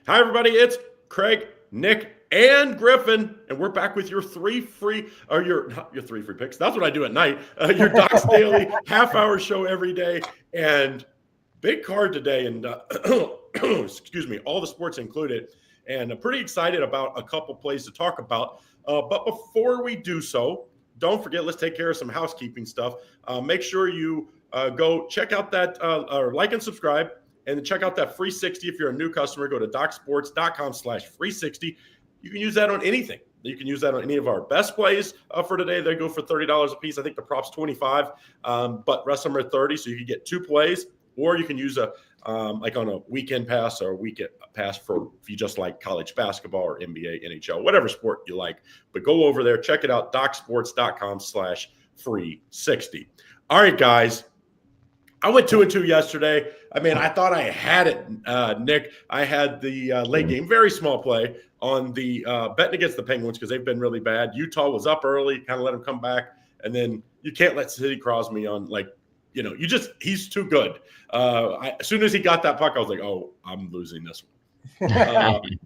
Hi, everybody. It's Craig, Nick, and Griffin, and we're back with your three free picks. That's what I do at night. Your Docs Daily half-hour show every day, and big card today, and excuse me, all the sports included. And I'm pretty excited about a couple plays to talk about. But before we do so, don't forget, let's take care of some housekeeping stuff. Make sure you go check out that or like and subscribe. And check out that free 60 if you're a new customer. Go to docsports.com/free60. You can use that on anything. You can use that on any of our best plays for today. They go for $30 a piece. I think the prop's $25, but rest of them are $30, so you can get two plays. Or you can use a like on a weekend pass or a weekend pass for if you just like college basketball or NBA, NHL, whatever sport you like. But go over there, check it out, docsports.com/free60. All right, guys. I went 2-2 yesterday. I mean, I thought I had it, Nick. I had the late game, very small play on the betting against the Penguins because they've been really bad. Utah was up early, kind of let them come back. And then you can't let Sidney Crosby on, he's too good. As soon as he got that puck, I was like, oh, I'm losing this one.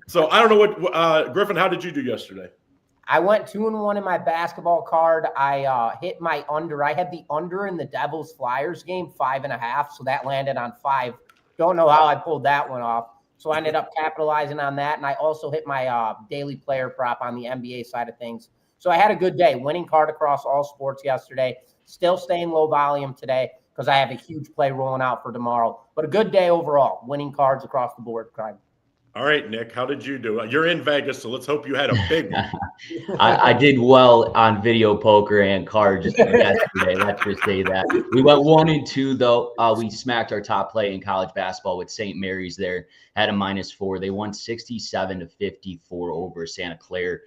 So I don't know what, Griffin, how did you do yesterday? I went 2-1 in my basketball card. I hit my under. I had the under in the Devils Flyers game, 5.5. So that landed on 5. Don't know how I pulled that one off. So I ended up capitalizing on that. And I also hit my daily player prop on the NBA side of things. So I had a good day. Winning card across all sports yesterday. Still staying low volume today because I have a huge play rolling out for tomorrow. But a good day overall. Winning cards across the board, Craig. All right, Nick, how did you do? You're in Vegas, so let's hope you had a big one. I did well on video poker and cards yesterday. Let's just say that. We went 1-2, though. We smacked our top play in college basketball with St. Mary's there, had a -4. They won 67-54 over Santa Clara.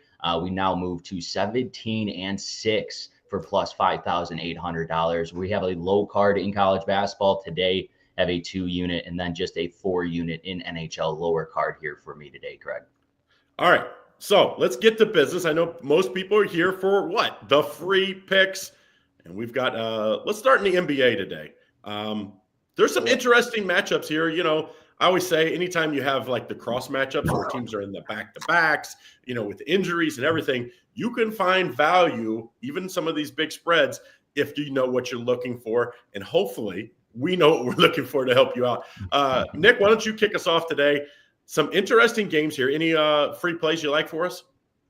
We now move to 17-6 for plus $5,800. We have a low card in college basketball today. Have a 2-unit and then just a 4-unit in NHL lower card here for me today, Craig. All right, so let's get to business. I know most people are here for what? The free picks. And we've got, let's start in the NBA today. There's some interesting matchups here. You know, I always say anytime you have like the cross matchups where teams are in the back-to-backs, you know, with injuries and everything, you can find value, even some of these big spreads, if you know what you're looking for. And hopefully, we know what we're looking for to help you out. Nick, why don't you kick us off today? Some interesting games here. Any free plays you like for us?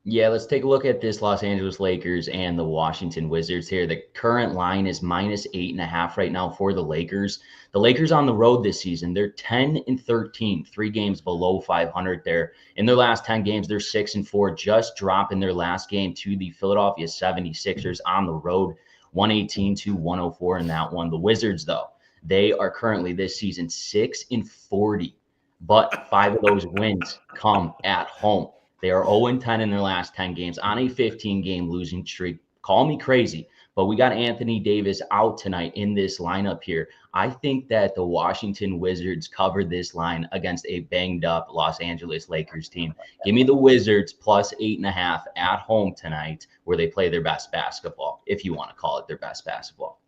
Yeah, let's take a look at this Los Angeles Lakers and the Washington Wizards here. The current line is -8.5 right now for the Lakers. The Lakers on the road this season, they're 10-13, 3 games below 500 there. In their last 10 games, they're 6-4, just dropping their last game to the Philadelphia 76ers on the road, 118-104 in that one. The Wizards, though, they are currently this season 6-40, but 5 of those wins come at home. They are 0-10 in their last 10 games on a 15-game losing streak. Call me crazy, but we got Anthony Davis out tonight in this lineup here. I think that the Washington Wizards covered this line against a banged-up Los Angeles Lakers team. Give me the Wizards plus 8.5 at home tonight where they play their best basketball, if you want to call it their best basketball.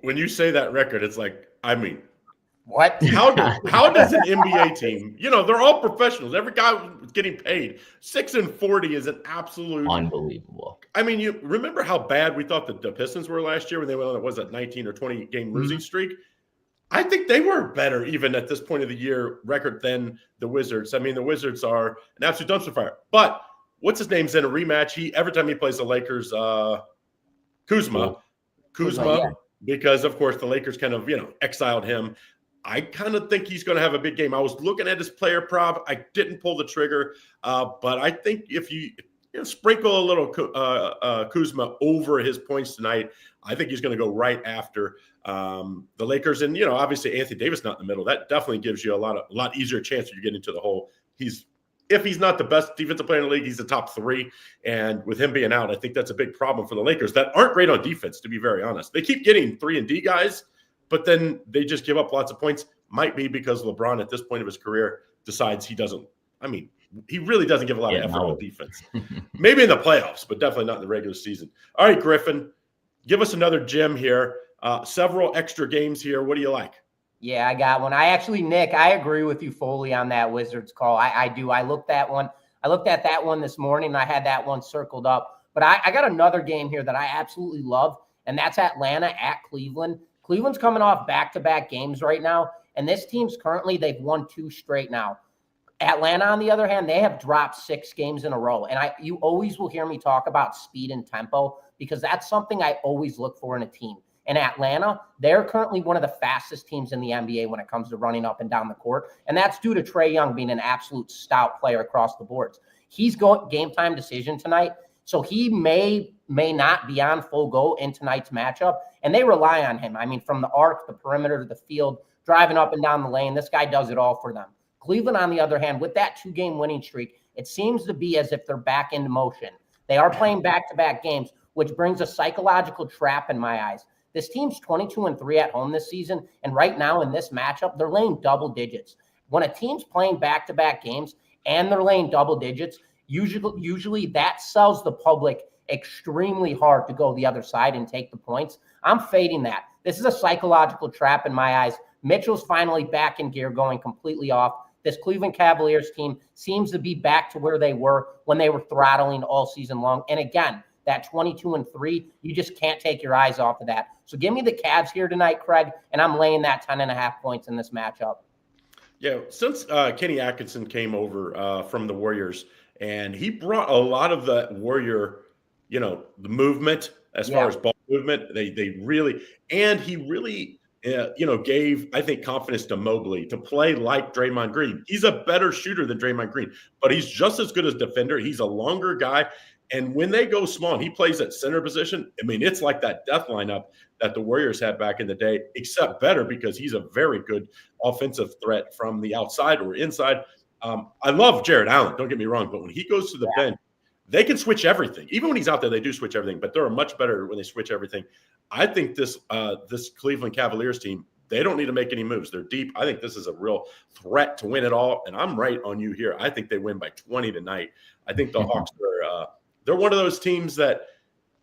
When you say that record, it's like, I mean, what? How does an NBA team, you know, they're all professionals. Every guy was getting paid. 6-40 is an absolute unbelievable. I mean, you remember how bad we thought the Pistons were last year when they went on, was that 19 or 20 game losing streak? I think they were better even at this point of the year record than the Wizards. I mean, the Wizards are an absolute dumpster fire. But what's his name's in a rematch? Every time he plays the Lakers, Kuzma. Yeah. Because, of course, the Lakers kind of, you know, exiled him. I kind of think he's going to have a big game. I was looking at his player prop. I didn't pull the trigger. But I think if you sprinkle a little Kuzma over his points tonight, I think he's going to go right after the Lakers. And, you know, obviously Anthony Davis not in the middle. That definitely gives you a lot easier chance to get into the hole. If he's not the best defensive player in the league, he's the top 3. And with him being out, I think that's a big problem for the Lakers that aren't great on defense, to be very honest. They keep getting 3-and-D guys, but then they just give up lots of points. Might be because LeBron at this point of his career decides he doesn't – I mean, he really doesn't give a lot of effort on defense. Maybe in the playoffs, but definitely not in the regular season. All right, Griffin, give us another gem here. Several extra games here. What do you like? Yeah, I got one. Nick, I agree with you fully on that Wizards call. I do. I looked at that one this morning, and I had that one circled up. But I got another game here that I absolutely love, and that's Atlanta at Cleveland. Cleveland's coming off back-to-back games right now, and this team's they've won 2 straight now. Atlanta, on the other hand, they have dropped 6 games in a row. And you always will hear me talk about speed and tempo because that's something I always look for in a team. And Atlanta, they're currently one of the fastest teams in the NBA when it comes to running up and down the court. And that's due to Trae Young being an absolute stout player across the boards. He's going game time decision tonight. So he may not be on full go in tonight's matchup. And they rely on him. I mean, from the arc, the perimeter, to the field, driving up and down the lane, this guy does it all for them. Cleveland, on the other hand, with that 2-game winning streak, it seems to be as if they're back into motion. They are playing back-to-back games, which brings a psychological trap in my eyes. This team's 22-3 at home this season, and right now in this matchup, they're laying double digits. When a team's playing back-to-back games and they're laying double digits, usually that sells the public extremely hard to go the other side and take the points. I'm fading that. This is a psychological trap in my eyes. Mitchell's finally back in gear, going completely off. This Cleveland Cavaliers team seems to be back to where they were when they were throttling all season long. And again, that 22-3, you just can't take your eyes off of that. So give me the Cavs here tonight, Craig, and I'm laying that 10.5 points in this matchup. Yeah, since Kenny Atkinson came over from the Warriors, and he brought a lot of the Warrior, the movement as far as ball movement. He really gave, I think, confidence to Mobley to play like Draymond Green. He's a better shooter than Draymond Green, but he's just as good as defender. He's a longer guy. And when they go small and he plays at center position, I mean, it's like that death lineup that the Warriors had back in the day, except better because he's a very good offensive threat from the outside or inside. I love Jared Allen, don't get me wrong, but when he goes to the bench, they can switch everything. Even when he's out there, they do switch everything, but they're much better when they switch everything. I think this Cleveland Cavaliers team, they don't need to make any moves. They're deep. I think this is a real threat to win it all, and I'm right on you here. I think they win by 20 tonight. I think the Hawks are they're one of those teams that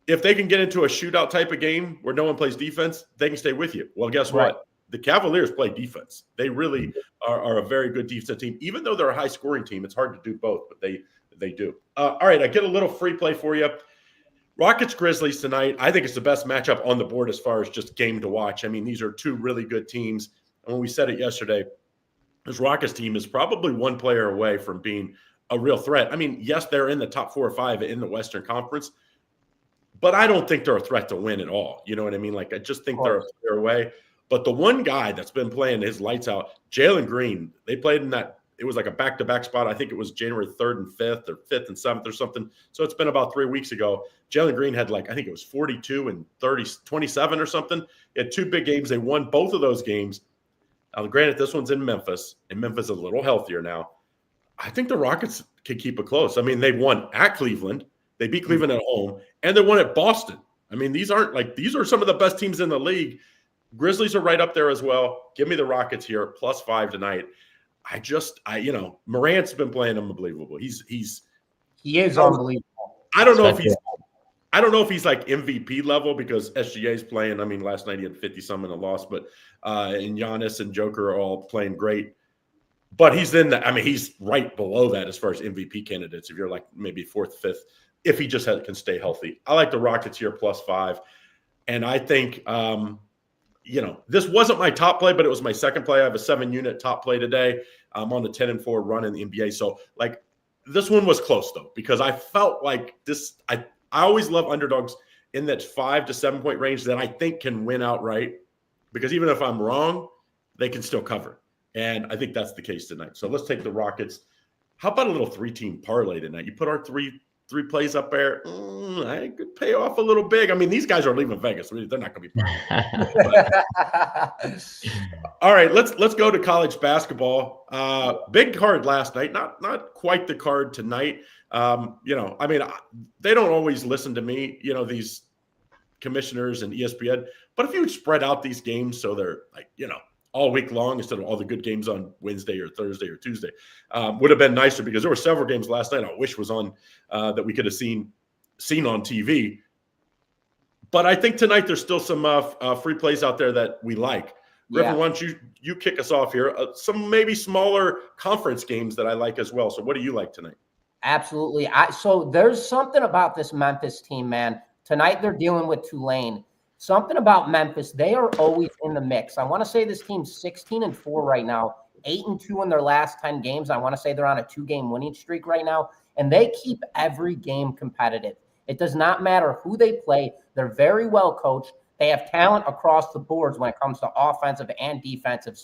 if they can get into a shootout type of game where no one plays defense, they can stay with you. Well, guess what? The Cavaliers play defense. They really are a very good defensive team. Even though they're a high-scoring team, it's hard to do both, but they do. All right, I get a little free play for you. Rockets-Grizzlies tonight. I think it's the best matchup on the board as far as just game to watch. I mean, these are 2 really good teams. And when we said it yesterday, this Rockets team is probably one player away from being a real threat. I mean, yes, they're in the top 4 or 5 in the Western Conference, but I don't think they're a threat to win at all. You know what I mean? Like, I just think they're a player away. But the one guy that's been playing his lights out, Jalen Green, they played in that, it was like a back-to-back spot. I think it was January 3rd and 5th or 5th and 7th or something. So it's been about 3 weeks ago. Jalen Green had I think it was 42 and 27 or something. He had 2 big games. They won both of those games. Now, granted, this one's in Memphis, and Memphis is a little healthier now. I think the Rockets can keep it close. I mean, they won at Cleveland. They beat Cleveland at home, and they won at Boston. I mean, these are some of the best teams in the league. Grizzlies are right up there as well. Give me the Rockets here, +5 tonight. Morant's been playing unbelievable. He is unbelievable. I don't know if he's like MVP level because SGA's playing. I mean, last night he had 50-some in a loss, but and Giannis and Joker are all playing great. But he's right below that as far as MVP candidates. If you're like maybe 4th, 5th, if he just can stay healthy. I like the Rockets here +5. And I think, this wasn't my top play, but it was my second play. I have a 7-unit top play today. I'm on the 10-4 run in the NBA. So this one was close though, because I felt like this, I always love underdogs in that 5 to 7 point range that I think can win outright, because even if I'm wrong, they can still cover. And I think that's the case tonight. So let's take the Rockets. How about a little 3-team parlay tonight? You put our three plays up there. I could pay off a little big. I mean, these guys are leaving Vegas. They're not going to be playing. All right, let's go to college basketball. Big card last night. Not quite the card tonight. They don't always listen to me, these commissioners and ESPN. But if you would spread out these games so they're all week long instead of all the good games on Wednesday or Thursday or Tuesday, would have been nicer, because there were several games last night I wish was on that we could have seen on TV. But I think tonight there's still some free plays out there that we like. Griffin, why don't you kick us off here? Some maybe smaller conference games that I like as well. So what do you like tonight? Absolutely. So there's something about this Memphis team, man. Tonight they're dealing with Tulane. Something about Memphis, they are always in the mix. I want to say this team's 16-4 right now, 8-2 in their last 10 games. I want to say they're on a 2-game winning streak right now, and they keep every game competitive. It does not matter who they play. They're very well coached. They have talent across the boards when it comes to offensive and defensive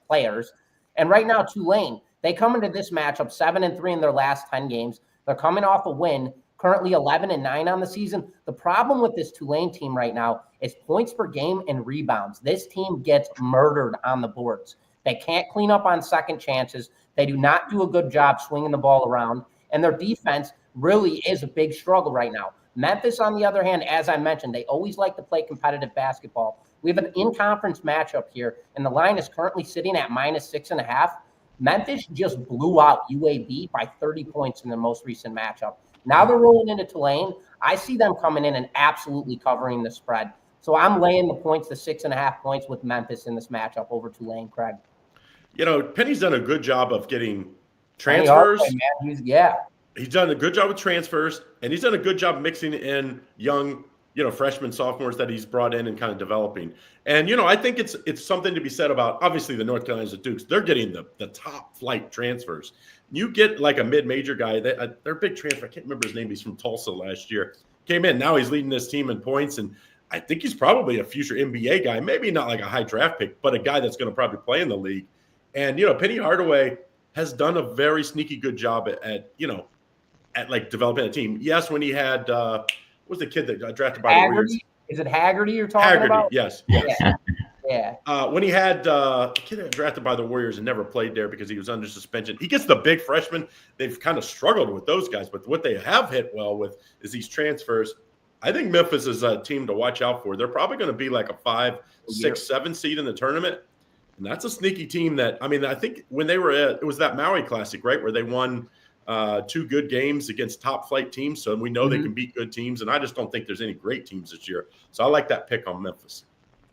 players. And right now, Tulane, they come into this matchup 7-3 in their last 10 games. They're coming off a win, currently 11-9 on the season. The problem with this Tulane team right now is points per game and rebounds. This team gets murdered on the boards. They can't clean up on second chances. They do not do a good job swinging the ball around. And their defense really is a big struggle right now. Memphis, on the other hand, as I mentioned, they always like to play competitive basketball. We have an in-conference matchup here, and the line is currently sitting at -6.5. Memphis just blew out UAB by 30 points in the most recent matchup. Now they're rolling into Tulane. I see them coming in and absolutely covering the spread. So I'm laying the points, the 6.5 points with Memphis in this matchup over Tulane, Craig. You know, Penny's done a good job of getting transfers. He's done a good job with transfers, and he's done a good job mixing in young, freshmen, sophomores that he's brought in and kind of developing. And, I think it's something to be said about, obviously, the North Carolinas and Dukes. They're getting the top flight transfers. You get like a mid-major guy, their big transfer, I can't remember his name. He's from Tulsa last year. Came in. Now he's leading this team in points, and I think he's probably a future NBA guy. Maybe not like a high draft pick, but a guy that's going to probably play in the league. And, Penny Hardaway has done a very sneaky good job at like developing a team. Yes, when he had what was the kid that got drafted by the Warriors? Is it Haggerty you're talking about? Yes. Yeah. When he had a kid that got drafted by the Warriors and never played there because he was under suspension. He gets the big freshman. They've kind of struggled with those guys, but what they have hit well with is these transfers. I think Memphis is a team to watch out for. They're probably going to be like a 5, 6, 7 seed in the tournament. And that's a sneaky team that, I think when they were it was that Maui Classic, right, where they won 2 good games against top flight teams. So we know they can beat good teams. And I just don't think there's any great teams this year. So I like that pick on Memphis.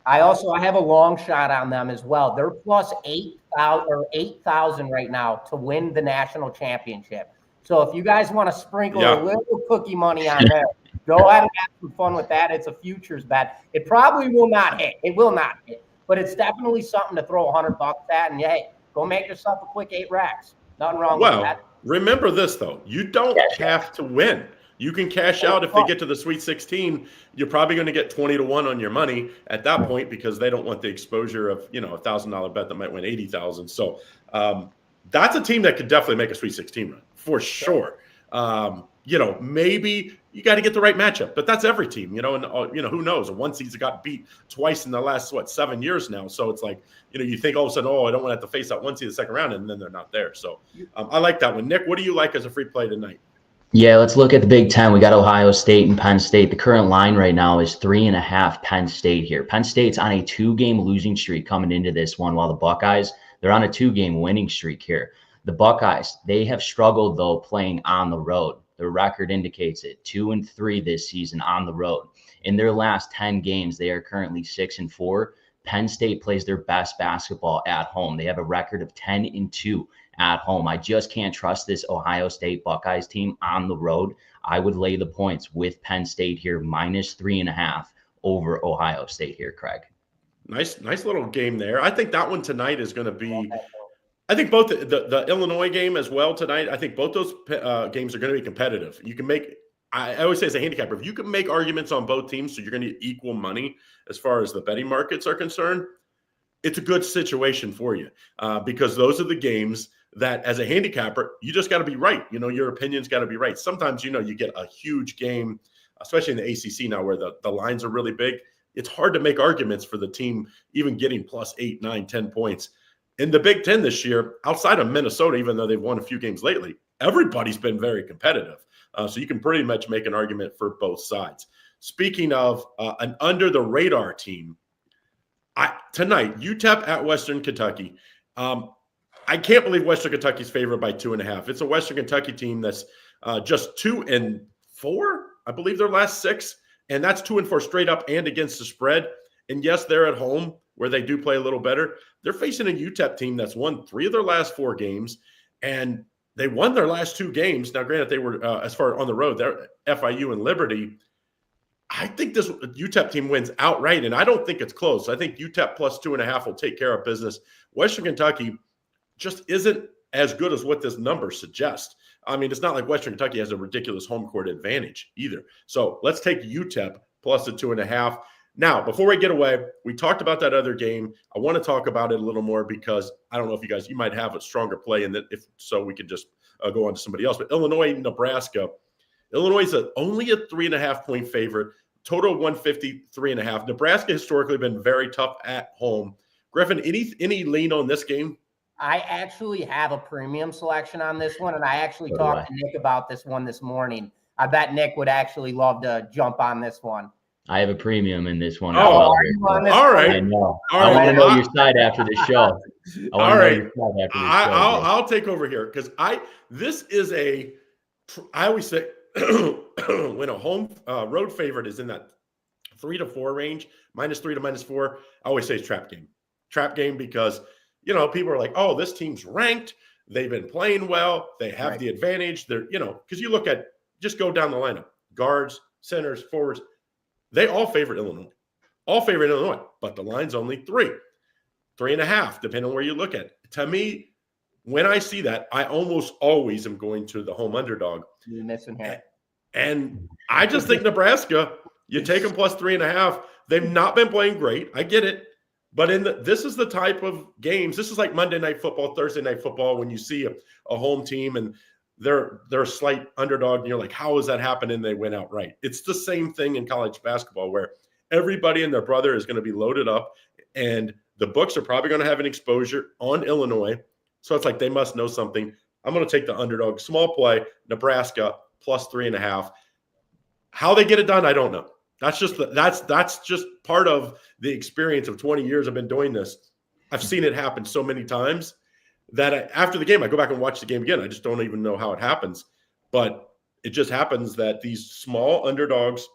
I have a long shot on them as well. They're plus 8,000 right now to win the national championship. So if you guys want to sprinkle a little cookie money on there, go ahead and have some fun with that. It's a futures bet. It probably will not hit. It will not hit. But it's definitely something to throw $100 at. And hey, go make yourself a quick 8 racks. Nothing wrong with that. Remember this, though. You don't have to win. You can cash out if they get to the Sweet 16. You're probably going to get 20-1 on your money at that point because they don't want the exposure of, a $1,000 bet that might win 80,000. So that's a team that could definitely make a Sweet 16 run for sure. Maybe you got to get the right matchup, but that's every team, and who knows? A 1 seed got beat twice in the last 7 years now. So it's like, you think all of a sudden, I don't want to have to face that 1 seed the second round, and then they're not there. So I like that one. Nick, what do you like as a free play tonight? Yeah, let's look at the Big Ten. We got Ohio State and Penn State. The current line right now is 3.5 Penn State here. Penn State's on a 2-game losing streak coming into this one, while the Buckeyes, they're on a 2-game winning streak here. The Buckeyes, they have struggled, though, playing on the road. Their record indicates it, 2-3 this season on the road. In their last 10 games, they are currently 6-4. Penn State plays their best basketball at home. They have a record of 10-2 at home. I just can't trust this Ohio State Buckeyes team on the road. I would lay the points with Penn State here, -3.5 over Ohio State here, Craig. Nice little game there. I think that one tonight is going to be I think both the Illinois game as well tonight, I think both those games are going to be competitive. You can make – I always say as a handicapper, if you can make arguments on both teams so you're going to get equal money as far as the betting markets are concerned, it's a good situation for you because those are the games that as a handicapper, you just got to be right. Your opinion's got to be right. Sometimes, you get a huge game, especially in the ACC now where the lines are really big. It's hard to make arguments for the team even getting plus 8, 9, 10 points. In the Big Ten this year, outside of Minnesota, even though they've won a few games lately, everybody's been very competitive. So you can pretty much make an argument for both sides. Speaking of an under-the-radar team, tonight, UTEP at Western Kentucky. I can't believe Western Kentucky's favored by 2.5. It's a Western Kentucky team that's just 2-4, I believe their last 6, and that's 2-4 straight up and against the spread. And yes, they're at home, where they do play a little better. They're facing a UTEP team that's won 3 of their last 4 games, and they won their last 2 games. Now, granted, they were as far on the road, they're FIU and Liberty. I think this UTEP team wins outright, and I don't think it's close. I think UTEP plus 2.5 will take care of business. Western Kentucky just isn't as good as what this number suggests. I mean, it's not like Western Kentucky has a ridiculous home court advantage either. So let's take UTEP plus the 2.5. Now, before we get away, we talked about that other game. I want to talk about it a little more because I don't know if you might have a stronger play in that. If so, we could just go on to somebody else. But Illinois, Nebraska. Illinois is only a 3.5-point favorite. Total 153.5. Nebraska historically been very tough at home. Griffin, any lean on this game? I actually have a premium selection on this one, and I actually talked to Nick about this one this morning. I bet Nick would actually love to jump on this one. I have a premium in this one. Oh, all right. I know. I want to know your side after the show. All right. I'll take over here because this is I always say when a home road favorite is in that 3 to 4 range, -3 to -4, I always say it's trap game. Trap game because, people are like, oh, this team's ranked. They've been playing well. They have the advantage. They're, because you look at, just go down the lineup, guards, centers, forwards, they all favor Illinois. But the line's only 3.5, depending on where you look at it. To me, when I see that, I almost always am going to the home underdog. You're missing here. And I just think Nebraska, you take them plus 3.5. They've not been playing great. I get it. But this is the type of games. This is like Monday Night Football, Thursday Night Football, when you see a home team and they're a slight underdog, and you're like, how is that happening? They win outright. It's the same thing in college basketball where everybody and their brother is going to be loaded up, and the books are probably going to have an exposure on Illinois. So it's like they must know something. I'm going to take the underdog. Small play, Nebraska, plus 3.5. How they get it done, I don't know. That's just part of the experience of 20 years I've been doing this. I've seen it happen so many times that after the game, I go back and watch the game again. I just don't even know how it happens. But it just happens that these small underdogs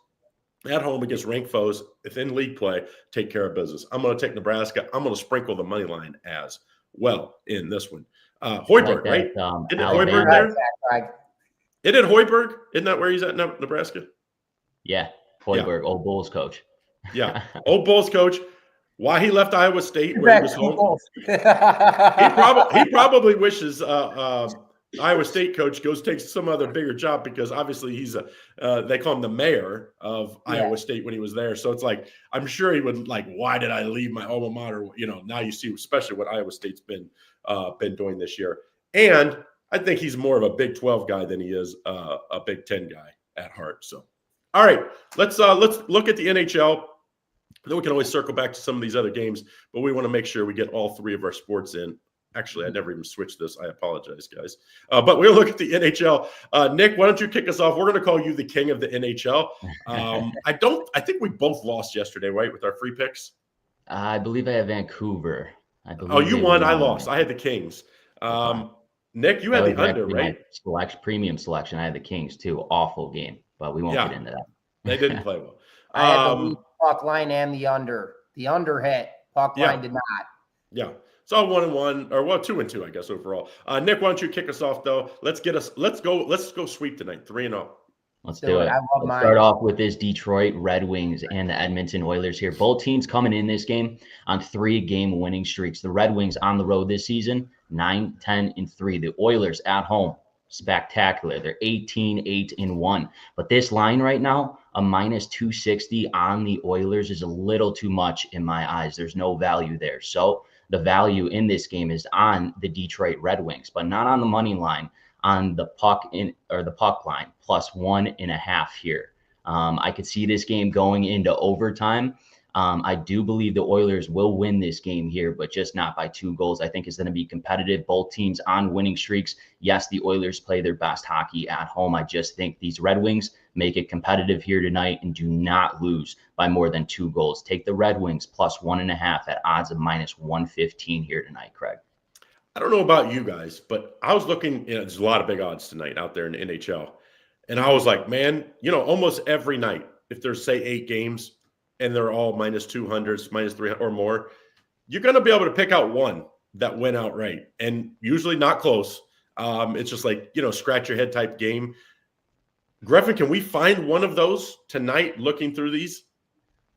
at home against ranked foes within league play take care of business. I'm going to take Nebraska. I'm going to sprinkle the money line as well in this one. Hoiberg, right? Isn't it Hoiberg there? Isn't it Hoiberg? Isn't that where he's at now, Nebraska? Yeah, Hoiberg, old Bulls coach. Yeah, old Bulls coach. Why he left Iowa State where he was home? he probably wishes Iowa State coach goes takes some other bigger job because obviously he's they call him the mayor of Iowa State when he was there. So it's like I'm sure he would like, why did I leave my alma mater? Now you see especially what Iowa State's been doing this year. And I think he's more of a Big 12 guy than he is a Big 10 guy at heart. So all right, let's look at the NHL. Then we can always circle back to some of these other games, but we want to make sure we get all 3 of our sports in. Actually, I never even switched this. I apologize, guys. But we'll look at the NHL. Nick, why don't you kick us off? We're going to call you the king of the NHL. I think we both lost yesterday, right, with our free picks? I believe I have Vancouver. You won. I lost. I had the Kings. Nick, you had the under, right? Premium selection. I had the Kings, too. Awful game, but we won't get into that. They didn't play well. I had the puck line and the under. The under hit. Puck line did not. Yeah. So 1-1, or 2-2, I guess overall. Nick, why don't you kick us off though? Let's go sweep tonight. 3-0. Let's do it. Let's start off with this Detroit Red Wings and the Edmonton Oilers here. Both teams coming in this game on 3-game winning streaks. The Red Wings on the road this season, 9-10-3. The Oilers at home, spectacular. They're 18-8-1. But this line right now, a -260 on the Oilers is a little too much in my eyes. There's no value there. So the value in this game is on the Detroit Red Wings, but not on the money line, on the puck line, +1.5 here. I could see this game going into overtime. I do believe the Oilers will win this game here, but just not by 2 goals. I think it's going to be competitive. Both teams on winning streaks. Yes, the Oilers play their best hockey at home. I just think these Red Wings make it competitive here tonight and do not lose by more than 2 goals. Take the Red Wings +1.5 at odds of -115 here tonight, Craig. I don't know about you guys, but I was looking, there's a lot of big odds tonight out there in the NHL. And I was like, man, almost every night, if there's say 8 games, and they're all -200s, -300 or more, you're going to be able to pick out one that went outright, and usually not close. It's just like, scratch your head type game. Griffin, can we find one of those tonight looking through these?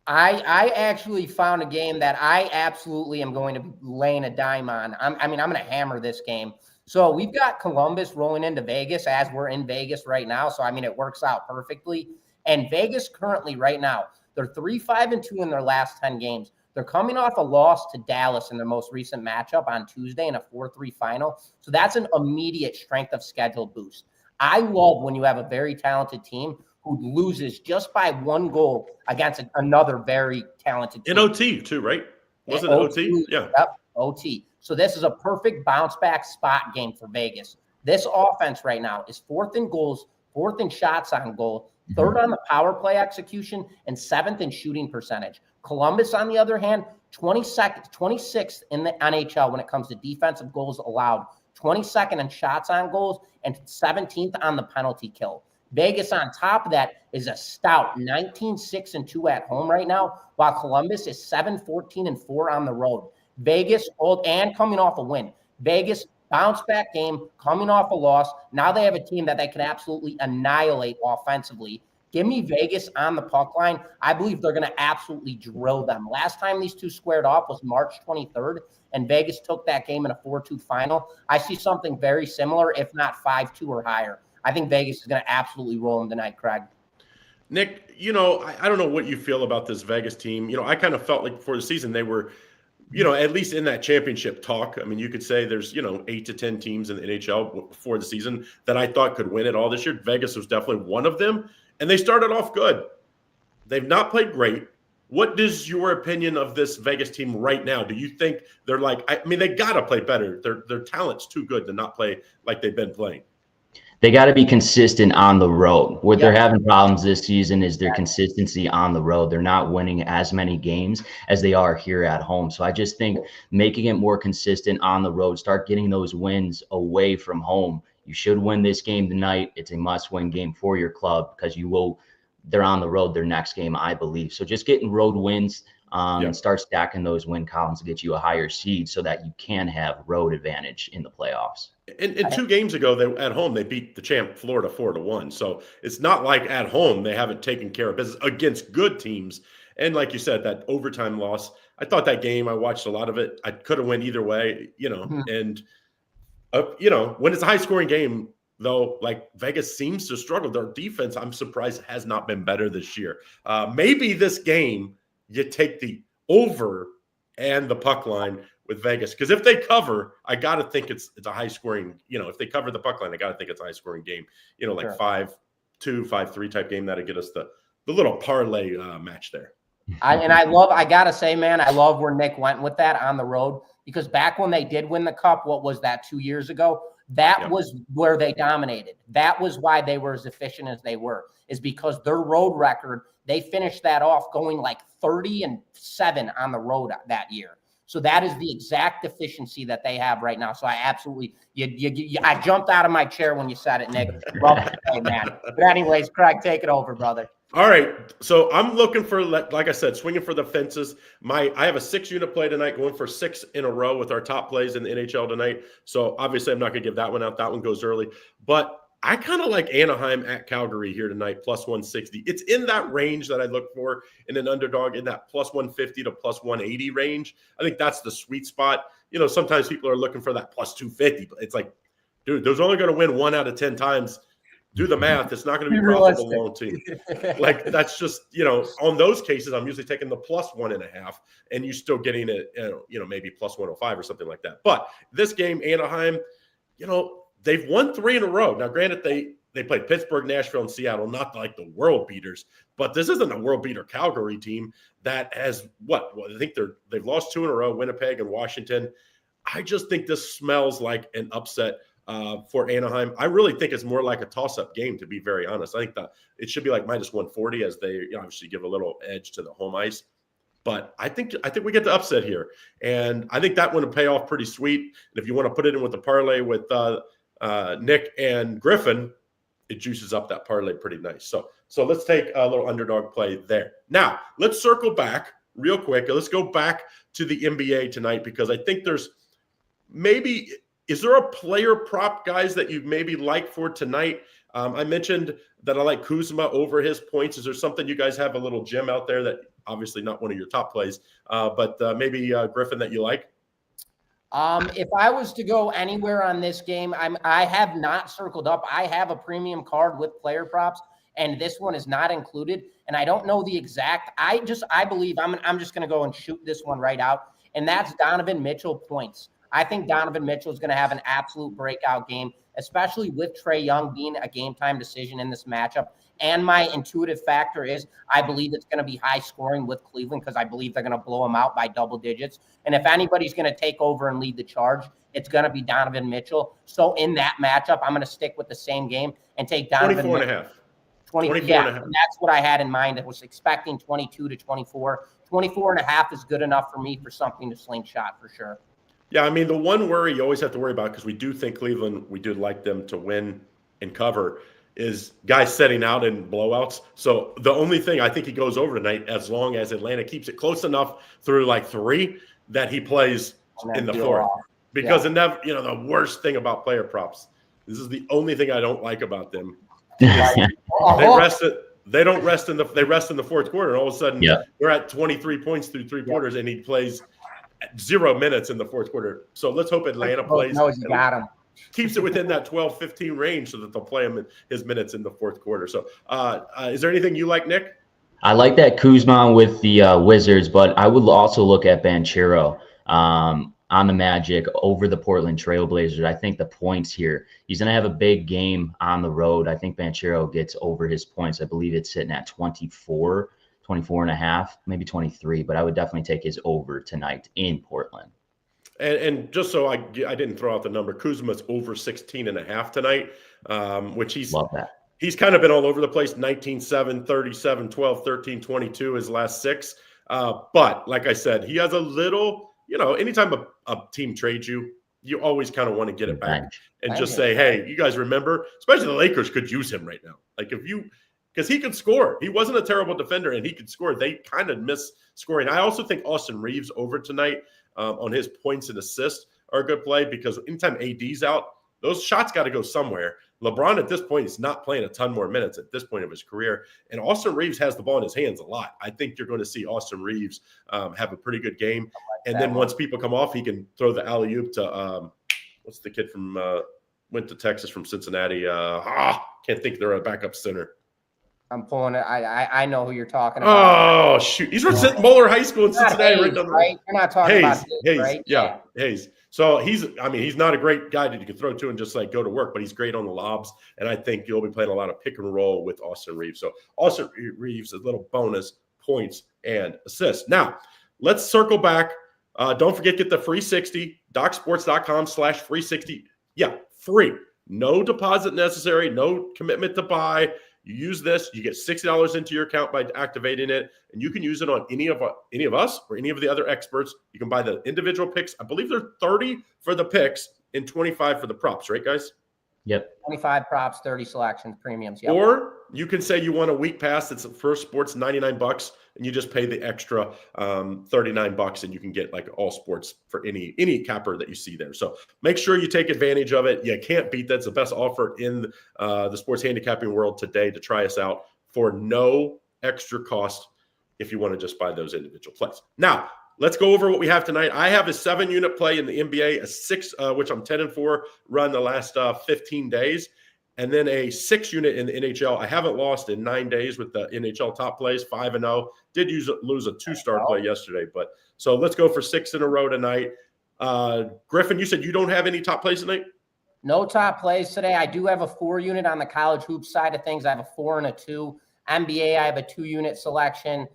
I actually found a game that I absolutely am going to be laying a dime on. I'm going to hammer this game. So we've got Columbus rolling into Vegas as we're in Vegas right now. So, it works out perfectly. And Vegas currently right now, they're 3-5-2 in their last 10 games. They're coming off a loss to Dallas in their most recent matchup on Tuesday in a 4-3 final. So that's an immediate strength of schedule boost. I love when you have a very talented team who loses just by one goal against another very talented team. In OT too, right? Wasn't it OT? Yeah. Yep, OT. So this is a perfect bounce back spot game for Vegas. This offense right now is fourth in goals, fourth in shots on goal, third on the power play execution, and seventh in shooting percentage. Columbus, on the other hand, 26th in the NHL when it comes to defensive goals allowed, 22nd in shots on goals, and 17th on the penalty kill. Vegas on top of that is a stout 19-6-2 at home right now, while Columbus is 7-14-4 on the road. Vegas, old and coming off a win. Vegas bounce back game, coming off a loss. Now they have a team that they can absolutely annihilate offensively. Give me Vegas on the puck line. I believe they're going to absolutely drill them. Last time these two squared off was March 23rd, and Vegas took that game in a 4-2 final. I see something very similar, if not 5-2 or higher. I think Vegas is going to absolutely roll them tonight, Craig. Nick, I don't know what you feel about this Vegas team. I kind of felt like before the season they were, at least in that championship talk. You could say there's, 8 to 10 teams in the NHL before the season that I thought could win it all this year. Vegas was definitely one of them, and they started off good. They've not played great. What is your opinion of this Vegas team right now? Do you think they're they got to play better. Their talent's too good to not play like they've been playing. They got to be consistent on the road. What they're having problems this season is their consistency on the road. They're not winning as many games as they are here at home. So I just think making it more consistent on the road, start getting those wins away from home. You should win this game tonight. It's a must-win game for your club because they're on the road their next game, I believe. So just getting road wins and start stacking those win columns to get you a higher seed so that you can have road advantage in the playoffs. And 2 games ago, at home, they beat the champ Florida 4-1. So it's not like at home they haven't taken care of business against good teams. And like you said, that overtime loss, I thought that game, I watched a lot of it. I could have went either way, and, when it's a high-scoring game, though, like Vegas seems to struggle. Their defense, I'm surprised, has not been better this year. Maybe this game, you take the over and the puck line with Vegas. Because if they cover, I got to think it's a high-scoring, if they cover the puck line, I got to think it's a high-scoring game, like 5-2, 5-3 type game. That'll get us the little parlay match there. I got to say, man, I love where Nick went with that on the road, because back when they did win the cup, what was that, 2 years ago? That was where they dominated. That was why they were as efficient as they were, is because their road record, they finished that off going like 30-7 on the road that year. So that is the exact efficiency that they have right now. So I absolutely, I jumped out of my chair when you said it, Nick. Love to say, man. But anyways, Craig, take it over, brother. All right. So I'm looking for, like I said, swinging for the fences. I have a 6-unit play tonight, going for 6 in a row with our top plays in the NHL tonight. So obviously I'm not going to give that one out. That one goes early. But I kind of like Anaheim at Calgary here tonight, plus 160. It's in that range that I look for in an underdog, in that plus 150 to plus 180 range. I think that's the sweet spot. Sometimes people are looking for that plus 250, but it's like, dude, there's only going to win 1 out of 10 times. Do the math. It's not going to be profitable long team. Like, that's just, on those cases, I'm usually taking the plus 1.5, and you're still getting it, maybe plus 105 or something like that. But this game, Anaheim, they've won 3 in a row. Now, granted, they played Pittsburgh, Nashville, and Seattle, not like the world beaters, but this isn't a world beater Calgary team that has I think they've lost 2 in a row, Winnipeg and Washington. I just think this smells like an upset for Anaheim. I really think it's more like a toss-up game, to be very honest. I think that it should be like minus 140, as they obviously give a little edge to the home ice. But I think we get the upset here, and I think that one will pay off pretty sweet. And if you want to put it in with the parlay with Nick and Griffin, it juices up that parlay pretty nice. So let's take a little underdog play there. Now let's circle back real quick, let's go back to the NBA tonight, because I think there's maybe – is there a player prop, guys, that you maybe like for tonight? I mentioned that I like Kuzma over his points. Is there something you guys have a little gem out there that obviously not one of your top plays, but maybe Griffin that you like? If I was to go anywhere on this game, I have not circled up. I have a premium card with player props, and this one is not included. And I don't know the exact. I believe I'm just going to go and shoot this one right out, and that's Donovan Mitchell points. I think Donovan Mitchell is going to have an absolute breakout game, especially with Trae Young being a game time decision in this matchup. And my intuitive factor is I believe it's going to be high scoring with Cleveland, because I believe they're going to blow them out by double digits. And if anybody's going to take over and lead the charge, it's going to be Donovan Mitchell. So in that matchup, I'm going to stick with the same game and take Donovan 24 Mitchell. and a half. 24 and a half. And that's what I had in mind. I was expecting 22 to 24. 24 and a half is good enough for me for something to slingshot for sure. Yeah, I mean, the one worry you always have to worry about, because we do think Cleveland, we do like them to win and cover, is guys setting out in blowouts. So the only thing I think he goes over tonight, as long as Atlanta keeps it close enough through like 3, that he plays in the 4th. Because the worst thing about player props, this is the only thing I don't like about them. They rest in the 4th quarter, and all of a sudden they're at 23 points through 3 quarters, and he plays 0 minutes in the 4th quarter. So let's hope Atlanta plays. Knows you got him. Keeps it within that 12-15 range, so that they'll play him in his minutes in the 4th quarter. So is there anything you like, Nick? I like that Kuzma with the Wizards, but I would also look at Banchero on the Magic over the Portland Trailblazers. I think the points here, he's going to have a big game on the road. I think Banchero gets over his points. I believe it's sitting at 24 and a half, maybe 23, but I would definitely take his over tonight in Portland. And just so I didn't throw out the number, Kuzma's over 16 and a half tonight, which Love that. He's kind of been all over the place, 19-7, 37, 12, 13, 22 his last 6. But like I said, he has a little, anytime a team trades you, you always kind of want to get it back and just say, hey, you guys remember, especially the Lakers could use him right now. Like because he could score. He wasn't a terrible defender, and he could score. They kind of miss scoring. I also think Austin Reeves over tonight on his points and assists are a good play, because anytime AD's out, those shots got to go somewhere. LeBron at this point is not playing a ton more minutes at this point of his career, and Austin Reeves has the ball in his hands a lot. I think you're going to see Austin Reeves have a pretty good game. And then once people come off, he can throw the alley-oop to what's the kid from went to Texas from Cincinnati? Can't think they're a backup center. I'm pulling it. I know who you're talking about. Oh, shoot. He's from Moeller High School in Cincinnati. Hayes, right? You're not talking about Hayes, right? Yeah, Hayes. So he's not a great guy that you can throw to and just like go to work, but he's great on the lobs. And I think you'll be playing a lot of pick and roll with Austin Reeves. So Austin Reeves, a little bonus points and assists. Now, let's circle back. Don't forget, get the free 60, DocSports.com/free 60. Yeah, free. No deposit necessary, no commitment to buy. You use this, you get $60 into your account by activating it, and you can use it on any of us or any of the other experts. You can buy the individual picks. I believe they're 30 for the picks and 25 for the props, right, guys? Yep. 25 props, 30 selections, premiums. Yep. Or you can say you want a week pass. It's for sports, $99, and you just pay the extra $39, and you can get like all sports for any capper that you see there. So make sure you take advantage of it. You can't beat that. It's the best offer in the sports handicapping world today to try us out for no extra cost if you want to just buy those individual plays. Now, let's go over what we have tonight. I have a 7-unit play in the NBA, a 6, which I'm 10-4, run the last 15 days, and then a 6-unit in the NHL. I haven't lost in 9 days with the NHL top plays, 5-0. Did lose a 2-star play yesterday, but so let's go for 6 in a row tonight. Griffin, you said you don't have any top plays tonight? No top plays today. I do have a 4-unit on the college hoop side of things. I have a 4 and a 2. NBA, I have a 2-unit selection.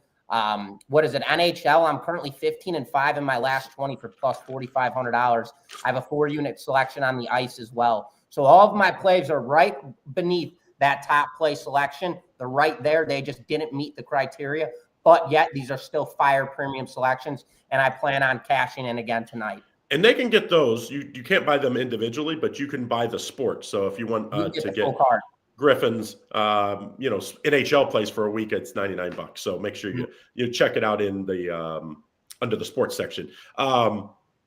What is it? NHL, I'm currently 15-5 in my last 20 for plus $4,500. I have a 4-unit selection on the ice as well. So all of my plays are right beneath that top play selection. They're right there. They just didn't meet the criteria, but yet these are still fire premium selections, and I plan on cashing in again tonight. And they can get those. You can't buy them individually, but you can buy the sport. So if you want to get full card. Griffin's, NHL plays for a week. It's $99. So make sure you check it out in the under the sports section.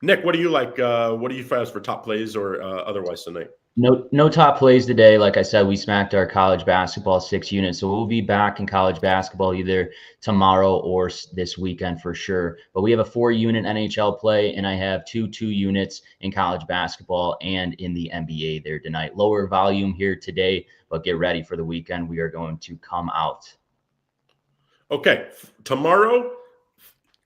Nick, what do you like? What do you find for top plays or otherwise tonight? No top plays today. Like I said, we smacked our college basketball 6 units. So we'll be back in college basketball either tomorrow or this weekend for sure. But we have a 4-unit NHL play, and I have 2 units in college basketball and in the NBA there tonight. Lower volume here today, but get ready for the weekend. We are going to come out. Okay. Tomorrow,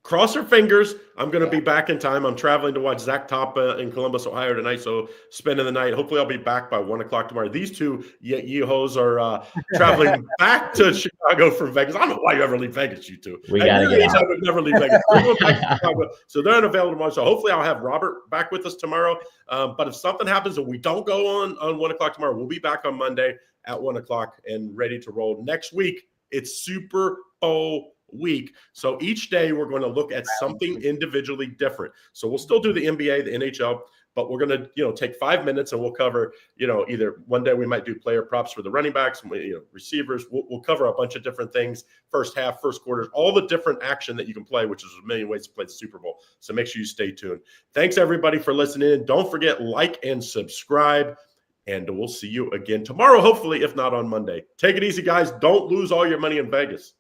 cross our fingers. I'm going to be back in time. I'm traveling to watch Zach Tapa in Columbus, Ohio tonight. So spending the night. Hopefully I'll be back by 1:00 tomorrow. These two ye-hoes are traveling back to Chicago from Vegas. I don't know why you ever leave Vegas, you two. We got to get out. I would never leave Vegas. We're going back to Chicago. So they're unavailable tomorrow. So hopefully I'll have Robert back with us tomorrow. But if something happens and we don't go on 1:00 tomorrow, we'll be back on Monday at 1:00 and ready to roll. Next week, it's Super Bowl week. So each day we're going to look at something individually different. So we'll still do the NBA, the NHL, but we're going to, take 5 minutes and we'll cover, either one day we might do player props for the running backs, receivers. We'll cover a bunch of different things, first half, first quarters, all the different action that you can play, which is a million ways to play the Super Bowl. So make sure you stay tuned. Thanks everybody for listening. Don't forget, like and subscribe, and we'll see you again tomorrow, hopefully, if not on Monday. Take it easy, guys. Don't lose all your money in Vegas.